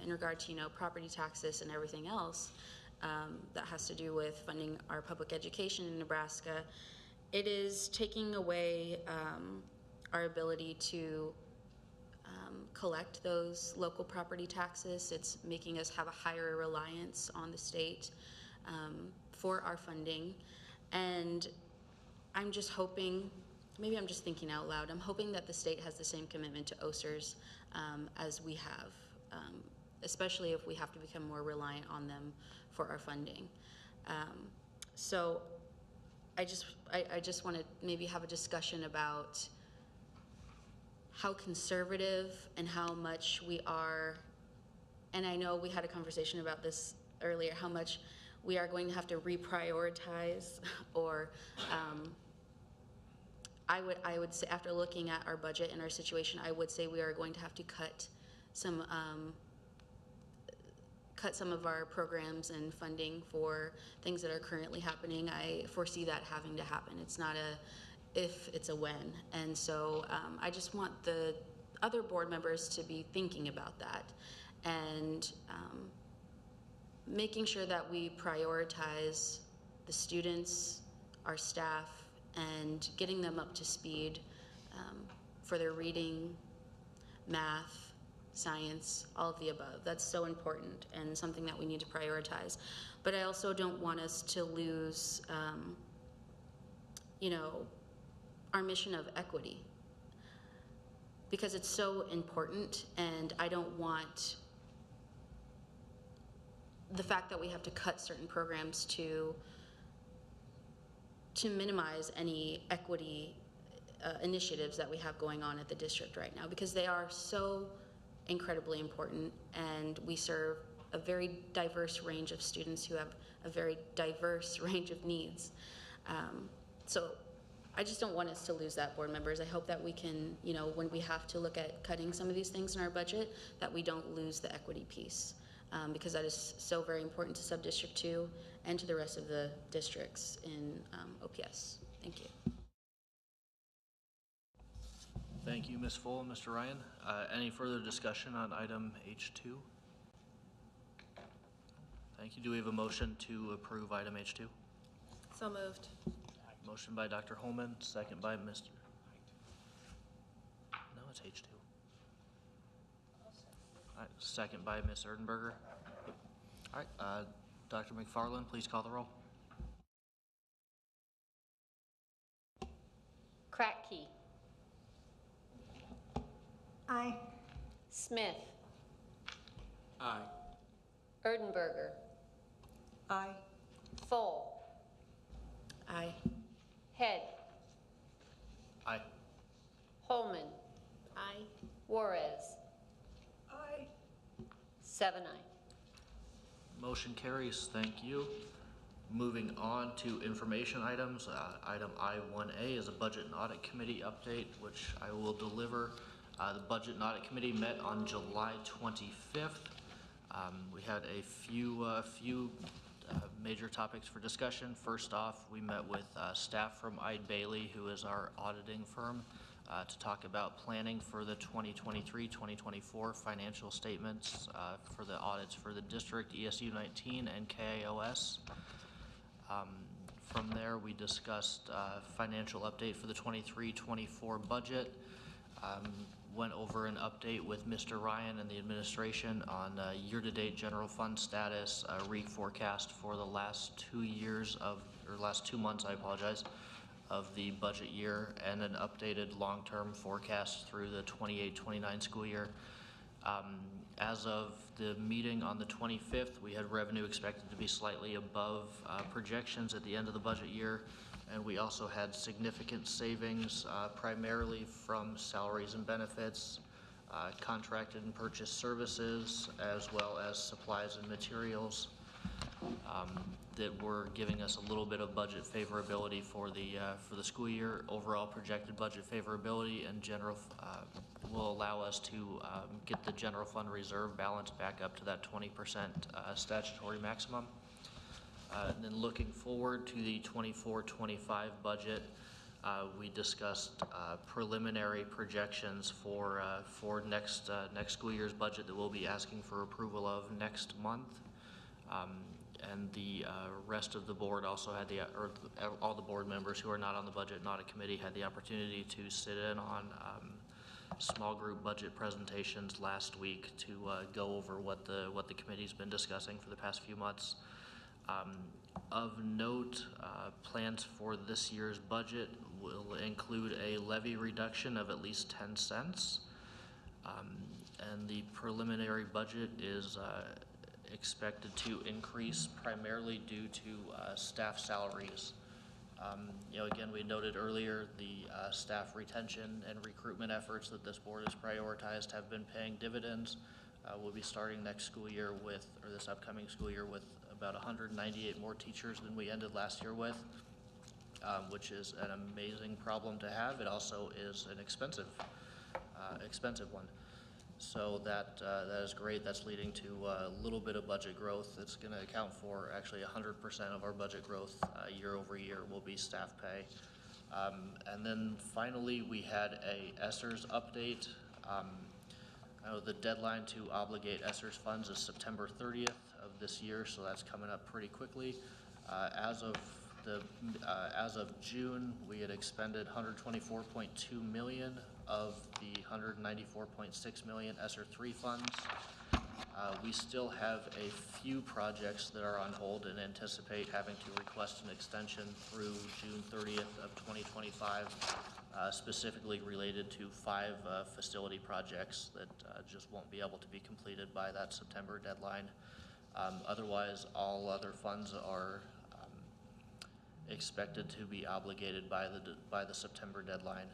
in regard to, property taxes and everything else that has to do with funding our public education in Nebraska, it is taking away our ability to collect those local property taxes. It's making us have a higher reliance on the state for our funding. And I'm just hoping, maybe I'm just thinking out loud, I'm hoping that the state has the same commitment to OSERs as we have, especially if we have to become more reliant on them for our funding. So I just want to maybe have a discussion about how conservative and how much we are, and I know we had a conversation about this earlier, how much we are going to have to reprioritize, or I would say, after looking at our budget and our situation, I would say we are going to have to cut some of our programs and funding for things that are currently happening. I foresee that having to happen. It's not a if, it's a when. And so I just want the other board members to be thinking about that and making sure that we prioritize the students, our staff, and getting them up to speed for their reading, math, science, all of the above. That's so important and something that we need to prioritize. But I also don't want us to lose, our mission of equity, because it's so important, and I don't want the fact that we have to cut certain programs to minimize any equity initiatives that we have going on at the district right now, because they are so incredibly important, and we serve a very diverse range of students who have a very diverse range of needs. So I just don't want us to lose that, board members. I hope that we can, when we have to look at cutting some of these things in our budget, that we don't lose the equity piece, because that is so very important to Sub-District 2 and to the rest of the districts in OPS. Thank you. Thank you, Ms. Full and Mr. Ryan. Any further discussion on item H2? Thank you. Do we have a motion to approve item H2? So moved. Motion by Dr. Holman, second by Mr. No, it's H2. All right, second by Ms. Erdenberger. All right, Dr. McFarland, please call the roll. Kratky. Aye. Smith. Aye. Erdenberger. Aye. Full. Aye. Head. Aye. Holman. Aye. Juarez. Aye. 7 aye. Motion carries. Thank you. Moving on to information items. Item I-1A is a Budget and Audit Committee update, which I will deliver. The Budget and Audit Committee met on July 25th. We had a few major topics for discussion. First off, we met with staff from Eide Bailey, who is our auditing firm, to talk about planning for the 2023-2024 financial statements for the audits for the district, ESU 19, and KAOS. From there, we discussed financial update for the 23-24 budget. Went over an update with Mr. Ryan and the administration on year-to-date general fund status, reforecast for the last 2 months, I apologize, of the budget year, and an updated long-term forecast through the 28-29 school year. As of the meeting on the 25th, we had revenue expected to be slightly above projections at the end of the budget year, and we also had significant savings, primarily from salaries and benefits, contracted and purchased services, as well as supplies and materials, that were giving us a little bit of budget favorability for the school year. Overall projected budget favorability and general will allow us to get the general fund reserve balance back up to that 20% statutory maximum. And then looking forward to the 24-25 budget, we discussed preliminary projections for next school year's budget that we'll be asking for approval of next month. And the rest of the board also had all the board members who are not on the Budget and Audit Committee had the opportunity to sit in on small group budget presentations last week to go over what the committee's been discussing for the past few months. Of note, plans for this year's budget will include a levy reduction of at least 10 cents. And the preliminary budget is expected to increase primarily due to staff salaries. Again, we noted earlier the staff retention and recruitment efforts that this board has prioritized have been paying dividends. We'll be starting this upcoming school year with about 198 more teachers than we ended last year with, which is an amazing problem to have. It also is an expensive one. So that is great. That's leading to a little bit of budget growth. It's going to account for actually 100% of our budget growth year over year will be staff pay. And then finally, we had a ESSERS update. The deadline to obligate ESSERS funds is September 30th of this year, so that's coming up pretty quickly. As of June, we had expended $124.2 million of the $194.6 million ESSER 3 funds. We still have a few projects that are on hold and anticipate having to request an extension through June 30th of 2025, specifically related to 5 facility projects that just won't be able to be completed by that September deadline. Otherwise, all other funds are expected to be obligated by the September deadline.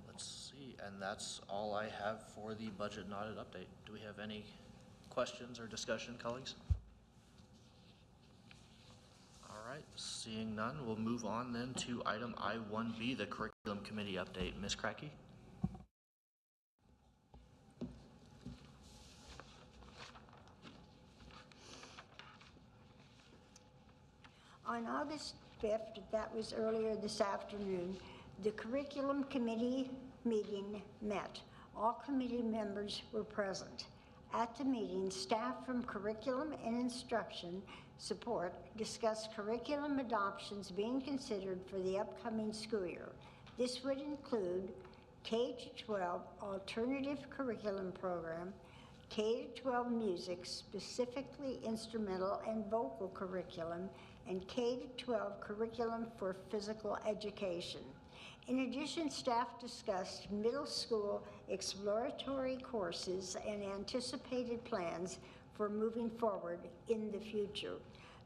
Let's see, and that's all I have for the budget and audit update. Do we have any questions or discussion, colleagues? All right, seeing none, we'll move on then to item I-1B, the curriculum committee update. Ms. Crackey? On August 5th, that was earlier this afternoon, the curriculum committee meeting met. All committee members were present. At the meeting, staff from curriculum and instruction support discussed curriculum adoptions being considered for the upcoming school year. This would include K-12 alternative curriculum program, K-12 music, specifically instrumental and vocal curriculum, and K-12 curriculum for physical education. In addition, staff discussed middle school exploratory courses and anticipated plans for moving forward in the future.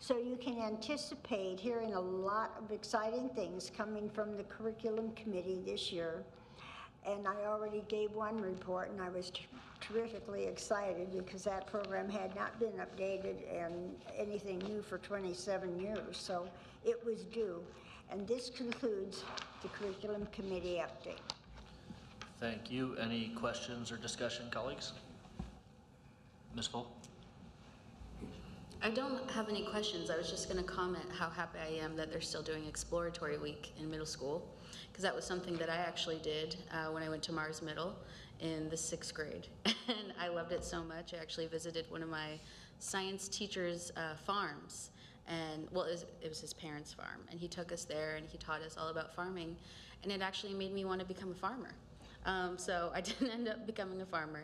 So you can anticipate hearing a lot of exciting things coming from the curriculum committee this year. And I already gave one report, and I was terrifically excited because that program had not been updated and anything new for 27 years. So it was due. And this concludes the curriculum committee update. Thank you. Any questions or discussion, colleagues? Ms. Full? I don't have any questions. I was just going to comment how happy I am that they're still doing exploratory week in middle school, because that was something that I actually did when I went to Mars Middle in the 6th grade. And I loved it so much. I actually visited one of my science teacher's farms. And well, it was his parents' farm. And he took us there and he taught us all about farming. And it actually made me want to become a farmer. So I didn't end up becoming a farmer.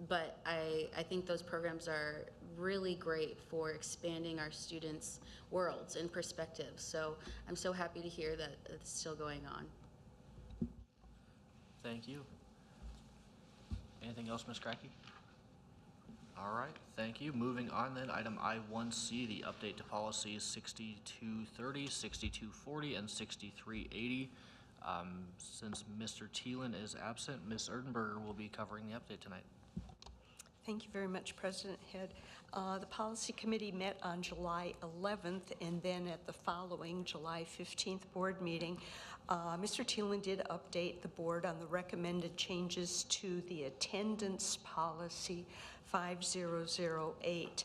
But I think those programs are really great for expanding our students' worlds and perspectives. So I'm so happy to hear that it's still going on. Thank you. Anything else, Ms. Cracky? All right, thank you. Moving on then, item I1C, the update to policies 6230, 6240, and 6380. Since Mr. Thielen is absent, Ms. Erdenberger will be covering the update tonight. Thank you very much, President Head. The Policy Committee met on July 11th and then at the following July 15th board meeting, Mr. Thielen did update the board on the recommended changes to the attendance policy 5008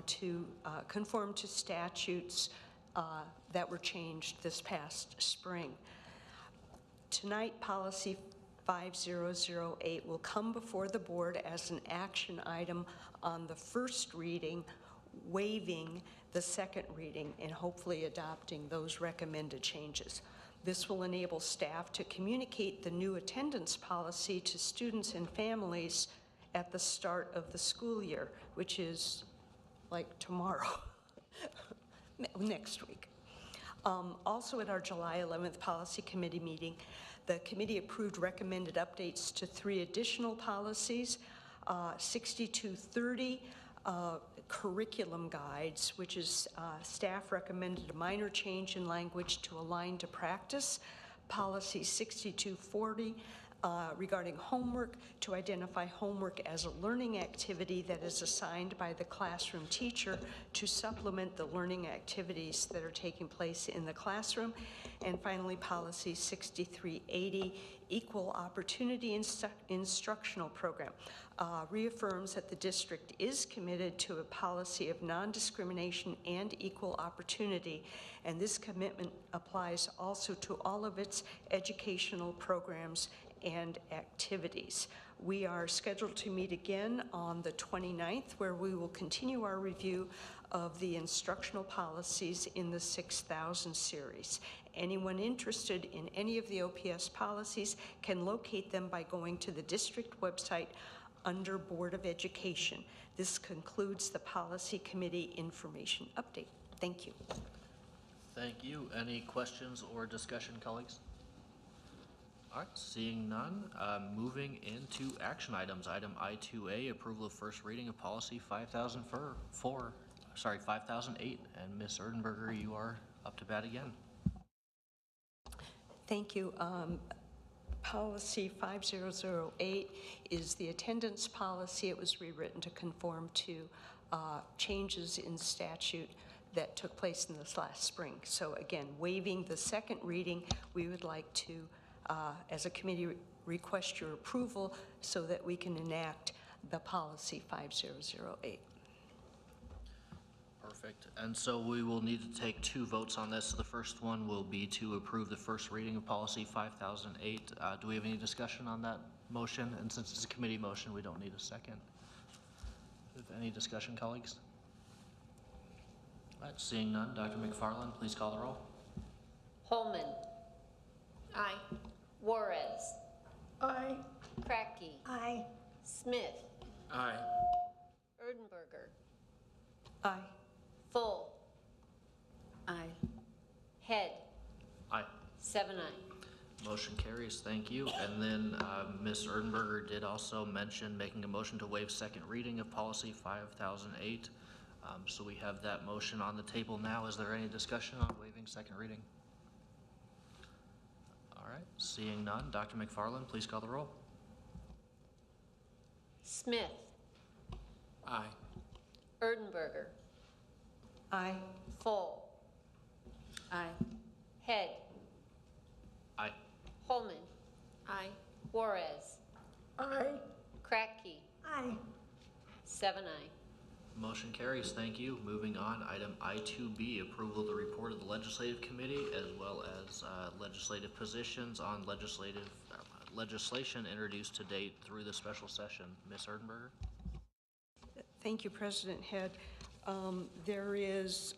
to conform to statutes that were changed this past spring. Tonight, policy 5008 will come before the board as an action item on the first reading, waiving the second reading and hopefully adopting those recommended changes. This will enable staff to communicate the new attendance policy to students and families at the start of the school year, which is like tomorrow, next week. Also at our July 11th Policy Committee meeting, the committee approved recommended updates to 3 additional policies, 6230 curriculum guides, which is staff recommended a minor change in language to align to practice, policy 6240 regarding homework to identify homework as a learning activity that is assigned by the classroom teacher to supplement the learning activities that are taking place in the classroom. And finally, policy 6380, equal opportunity instructional program, reaffirms that the district is committed to a policy of non-discrimination and equal opportunity, and this commitment applies also to all of its educational programs and activities. We are scheduled to meet again on the 29th, where we will continue our review of the instructional policies in the 6000 series. Anyone interested in any of the OPS policies can locate them by going to the district website under Board of Education. This concludes the Policy Committee information update. Thank you. Thank you. Any questions or discussion, colleagues? All right, seeing none, moving into action items. Item I2A, approval of first reading of policy 5008. And Ms. Erdenberger, you are up to bat again. Thank you. Policy 5008 is the attendance policy. It was rewritten to conform to changes in statute that took place in this last spring. So again, waiving the second reading, we would like to, as a committee, request your approval so that we can enact the policy 5008. Perfect. And so we will need to take 2 votes on this. The first one will be to approve the first reading of policy 5008. Do we have any discussion on that motion? And since it's a committee motion, we don't need a second. Any discussion, colleagues? All right, seeing none, Dr. McFarland, please call the roll. Holman. Aye. Juarez. Aye. Cracky. Aye. Smith. Aye. Erdenberger. Aye. Full. Aye. Head. Aye. 7 aye. Motion carries. Thank you. And then Ms. Erdenberger did also mention making a motion to waive second reading of policy 5008. So we have that motion on the table now. Is there any discussion on waiving second reading? All right, seeing none, Dr. McFarland, please call the roll. Smith, Aye. Erdenberger, Aye. Full, Aye. Head, Aye. Holman, Aye. Juarez, Aye. Kratky, Aye. 7 aye. Motion carries. Thank you. Moving on, item I2B, approval of the report of the Legislative Committee as well as legislative positions on legislation introduced to date through the special session. Ms. Erdenberger? Thank you, President Head. There is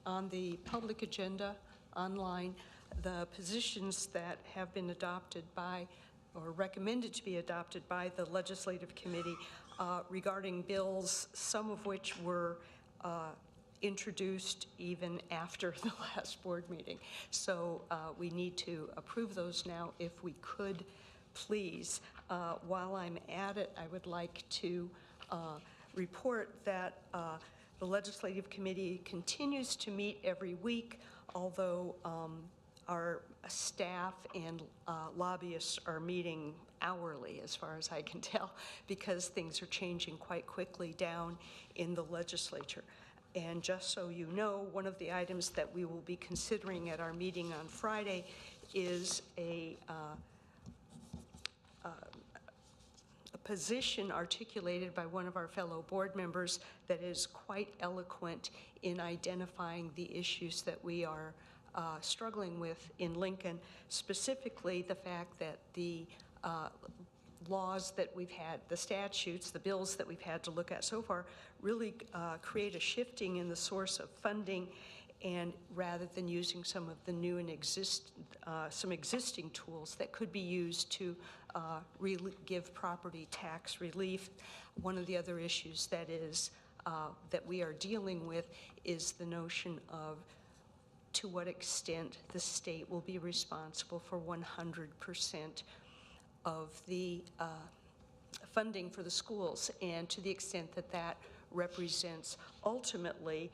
on the public agenda online the positions that have been adopted by or recommended to be adopted by the Legislative Committee regarding bills, some of which were introduced even after the last board meeting. So we need to approve those now if we could, please. While I'm at it, I would like to report that the Legislative Committee continues to meet every week, although our staff and lobbyists are meeting hourly, as far as I can tell, because things are changing quite quickly down in the legislature. And just so you know, one of the items that we will be considering at our meeting on Friday is a position articulated by one of our fellow board members that is quite eloquent in identifying the issues that we are struggling with in Lincoln, specifically the fact that the laws that we've had, the statutes, the bills that we've had to look at so far really create a shifting in the source of funding, and rather than using some of the new and some existing tools that could be used to give property tax relief. One of the other issues that we are dealing with is the notion of to what extent the state will be responsible for 100% of the funding for the schools, and to the extent that that represents ultimately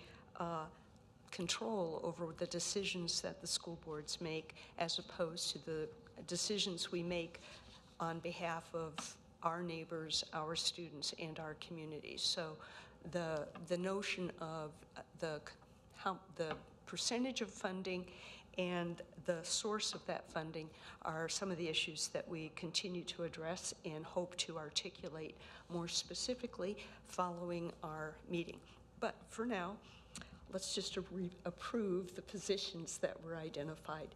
control over the decisions that the school boards make, as opposed to the decisions we make on behalf of our neighbors, our students, and our communities. So the notion of the percentage of funding and the source of that funding are some of the issues that we continue to address and hope to articulate more specifically following our meeting. But for now, let's just approve the positions that were identified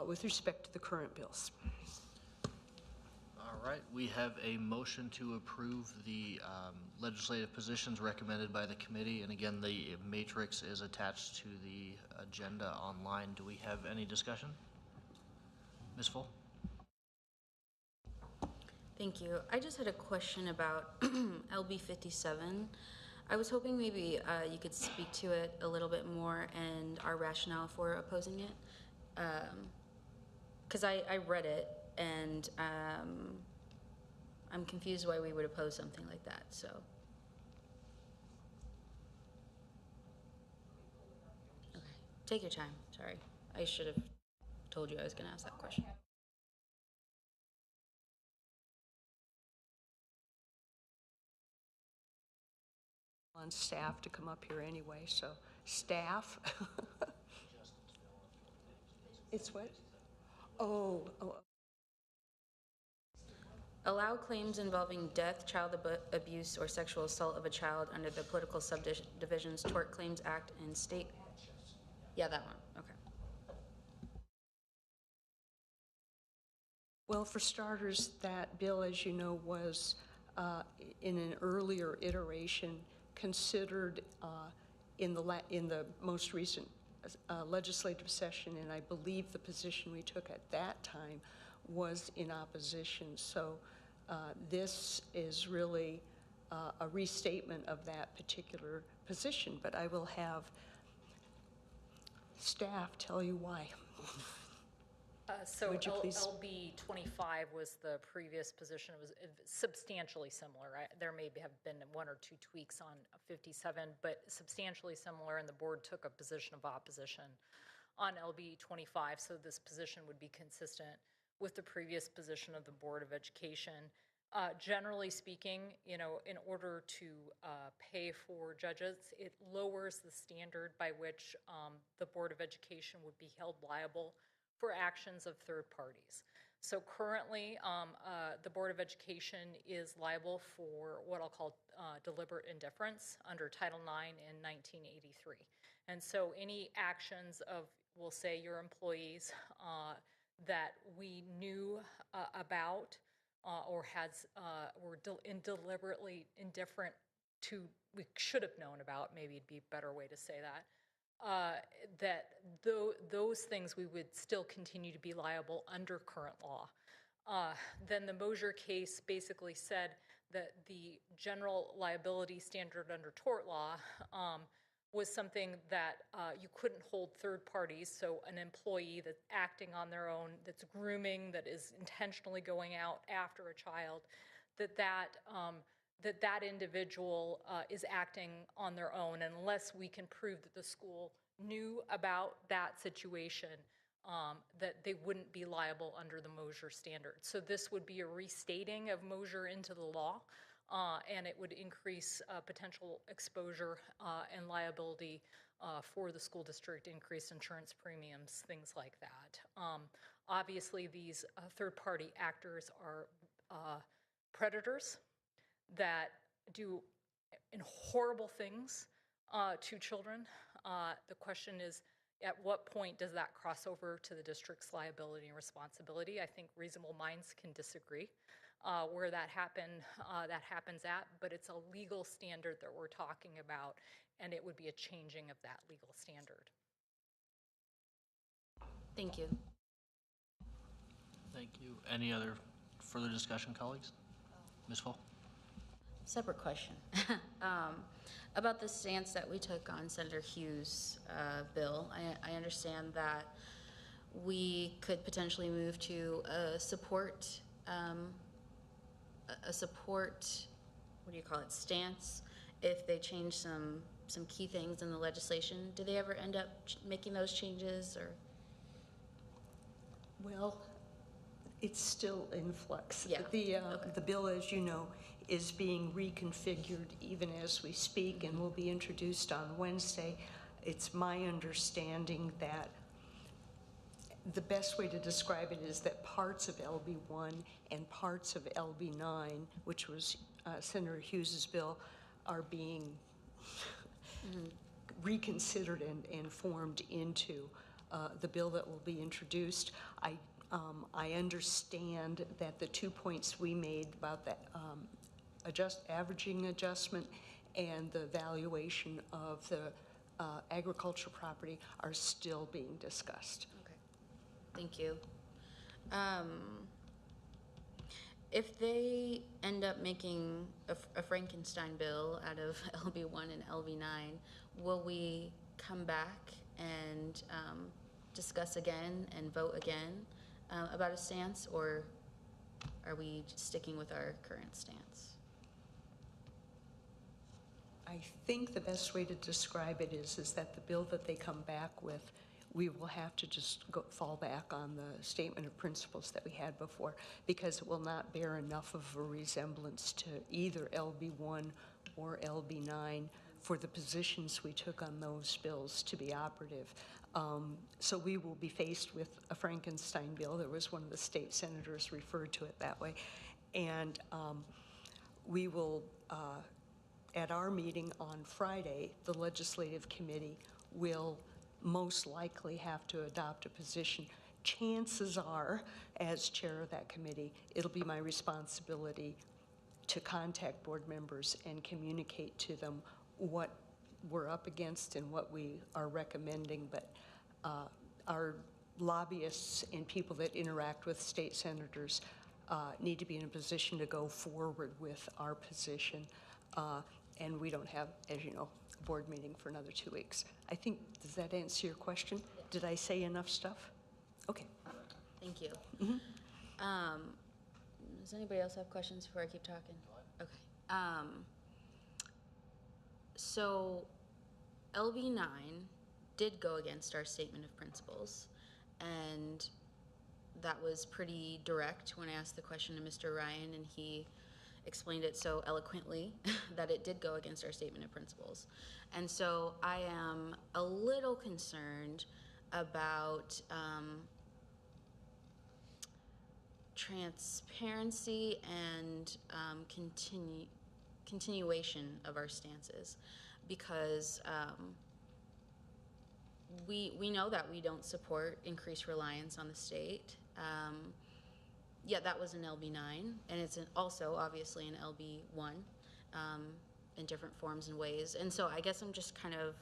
with respect to the current bills. All right, we have a motion to approve the legislative positions recommended by the committee, and again, the matrix is attached to the agenda online. Do we have any discussion? Ms. Full? Thank you. I just had a question about LB 57. I was hoping maybe you could speak to it a little bit more and our rationale for opposing it. Because I read it and I'm confused why we would oppose something like that, so. Okay, take your time, sorry. I should have told you I was gonna ask that question. On staff to come up here anyway, so staff. It's what? Oh. Allow claims involving death, child abuse, or sexual assault of a child under the Political Subdivisions Tort Claims Act and state. Yeah, that one. Okay. Well, for starters, that bill, as you know, was in an earlier iteration considered in the most recent legislative session, and I believe the position we took at that time was in opposition. So this is really a restatement of that particular position, but I will have staff tell you why. So Would you please- LB 25 was the previous position. It was substantially similar. There may have been 1 or 2 tweaks on 57, but substantially similar, and the board took a position of opposition on LB 25, so this position would be consistent with the previous position of the Board of Education. Generally speaking, in order to pay for judges, it lowers the standard by which the Board of Education would be held liable for actions of third parties. So currently, the Board of Education is liable for what I'll call deliberate indifference under Title IX in 1983. And so any actions of, we'll say, your employees that we knew about or were deliberately indifferent to, we should have known about, maybe it'd be a better way to say that, those things we would still continue to be liable under current law. Then the Mosier case basically said that the general liability standard under tort law was something that you couldn't hold third parties, so an employee that's acting on their own, that's grooming, that is intentionally going out after a child, that individual is acting on their own, unless we can prove that the school knew about that situation, that they wouldn't be liable under the Mosier standard. So this would be a restating of Mosier into the law, and it would increase potential exposure and liability for the school district, increase insurance premiums, things like that. Obviously, these third-party actors are predators that do horrible things to children. The question is, at what point does that cross over to the district's liability and responsibility? I think reasonable minds can disagree where that happens at, but it's a legal standard that we're talking about, and it would be a changing of that legal standard. Thank you. Thank you. Any other further discussion, colleagues? Ms. Full? Separate question. About the stance that we took on Senator Hughes' bill. I understand that we could potentially move to a support, what do you call it, stance, if they change some key things in the legislation. Do they ever end up making those changes, or? Well, it's still in flux. Yeah. The bill, as you know, is being reconfigured even as we speak and will be introduced on Wednesday. It's my understanding that the best way to describe it is that parts of LB1 and parts of LB9, which was Senator Hughes's bill, are being reconsidered and formed into the bill that will be introduced. I understand that the 2 points we made about that averaging adjustment and the valuation of the agriculture property are still being discussed. Okay, thank you. If they end up making a Frankenstein bill out of LB1 and LB9, will we come back and discuss again and vote again about a stance, or are we just sticking with our current stance? I think the best way to describe it is that the bill that they come back with, we will have to just fall back on the statement of principles that we had before, because it will not bear enough of a resemblance to either LB1 or LB9 for the positions we took on those bills to be operative. So we will be faced with a Frankenstein bill. There was one of the state senators referred to it that way. And we will, at our meeting on Friday, the legislative committee will most likely have to adopt a position. Chances are, as chair of that committee, it'll be my responsibility to contact board members and communicate to them what we're up against and what we are recommending. But our lobbyists and people that interact with state senators need to be in a position to go forward with our position. And we don't have, as you know, a board meeting for another 2 weeks. I think, does that answer your question? Did I say enough stuff? Okay. Thank you. Does anybody else have questions before I keep talking? Okay. So LB9 did go against our statement of principles, and that was pretty direct when I asked the question to Mr. Ryan, and he explained it so eloquently that it did go against our statement of principles. And so I am a little concerned about transparency and continuation of our stances, because we know that we don't support increased reliance on the state. Yeah, that was an LB9, and it's also obviously an LB1 in different forms and ways. And so I guess I'm just kind of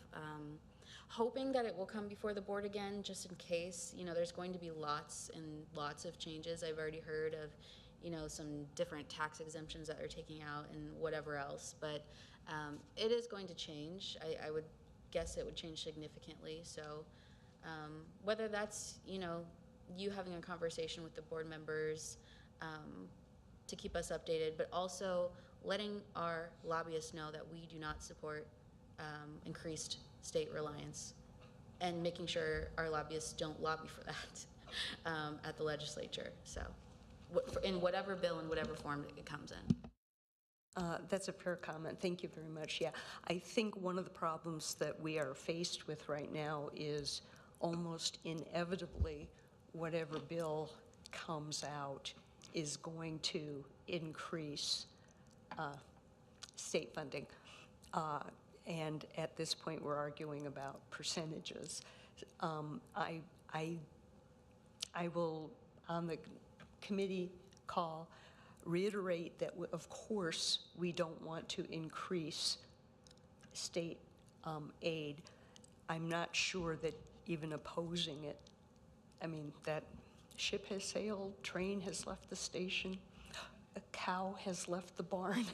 hoping that it will come before the board again, just in case. You know, there's going to be lots and lots of changes. I've already heard of, you know, some different tax exemptions that they're taking out and whatever else. But it is going to change. I would guess it would change significantly. So whether that's, you know, you having a conversation with the board members to keep us updated, but also letting our lobbyists know that we do not support increased state reliance, and making sure our lobbyists don't lobby for that at the legislature. So in whatever bill, in whatever form it comes in. That's a fair comment. Thank you very much. Yeah, I think one of the problems that we are faced with right now is almost inevitably whatever bill comes out is going to increase state funding. And at this point, we're arguing about percentages. I will, on the committee call, reiterate that, of course, we don't want to increase state aid. I'm not sure that even opposing it, I mean, that ship has sailed, train has left the station, a cow has left the barn,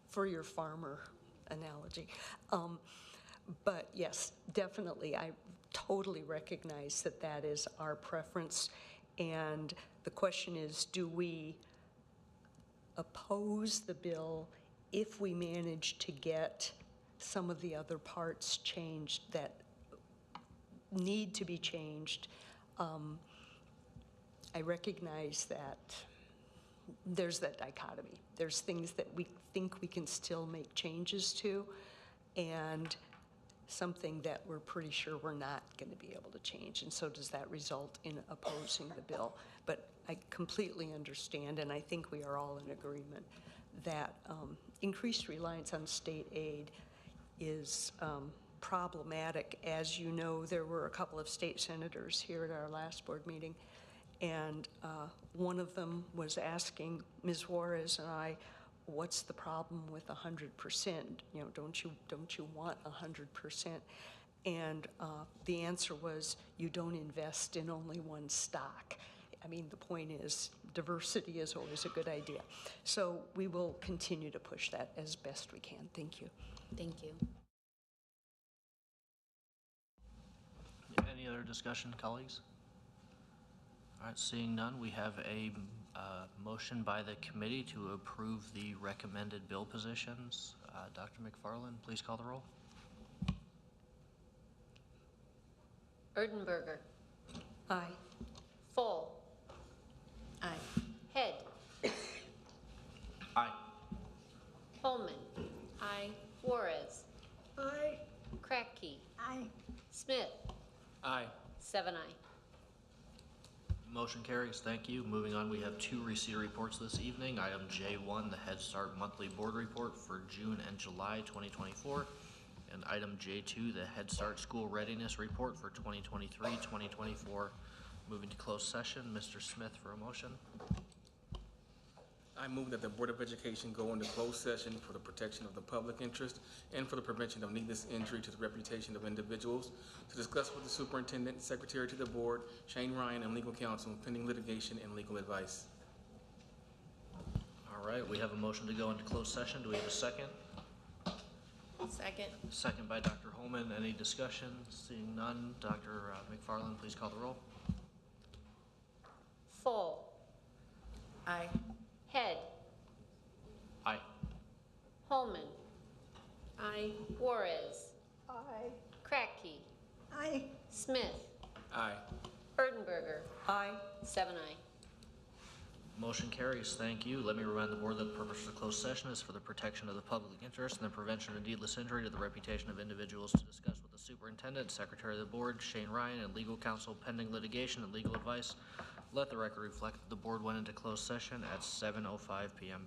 for your farmer analogy. But yes, definitely, I totally recognize that that is our preference. And the question is, do we oppose the bill if we manage to get some of the other parts changed that need to be changed? I recognize that there's that dichotomy. There's things that we think we can still make changes to, and something that we're pretty sure we're not going to be able to change. And so does that result in opposing the bill? But I completely understand, and I think we are all in agreement, that increased reliance on state aid is problematic. As you know, there were a couple of state senators here at our last board meeting, and one of them was asking Ms. Juarez and I, what's the problem with 100%? You know, don't you want 100%? And the answer was, you don't invest in only one stock. I mean, the point is, diversity is always a good idea. So we will continue to push that as best we can. Thank you. Thank you. Any other discussion, colleagues? All right, seeing none, we have a motion by the committee to approve the recommended bill positions. Dr. McFarland, please call the roll. Erdenberger. Aye. Full. Aye. Head. Aye. Holman. Aye. Juarez. Aye. Kratky. Aye. Smith. Aye. 7 aye. Motion carries. Thank you. Moving on, we have 2 receipt reports this evening. Item J1, the Head Start Monthly Board Report for June and July 2024. And item J2, the Head Start School Readiness Report for 2023-2024. Moving to closed session, Mr. Smith for a motion. I move that the Board of Education go into closed session for the protection of the public interest and for the prevention of needless injury to the reputation of individuals, to discuss with the superintendent, secretary to the board, Shane Ryan, and legal counsel pending litigation and legal advice. All right, we have a motion to go into closed session. Do we have a second? Second. Second by Dr. Holman. Any discussion? Seeing none, Dr. McFarland, please call the roll. Toll. Aye. Head. Aye. Holman. Aye. Juarez. Aye. Kratky. Aye. Smith. Aye. Erdenberger. Aye. 7 aye. Motion carries. Thank you. Let me remind the board that the purpose of the closed session is for the protection of the public interest and the prevention of needless injury to the reputation of individuals to discuss with the superintendent, secretary of the board, Shane Ryan, and legal counsel pending litigation and legal advice. Let the record reflect that the board went into closed session at 7:05 p.m.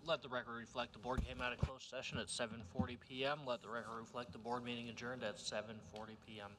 Let the record reflect the board came out of closed session at 7:40 PM. Let the record reflect the board meeting adjourned at 7:40 PM.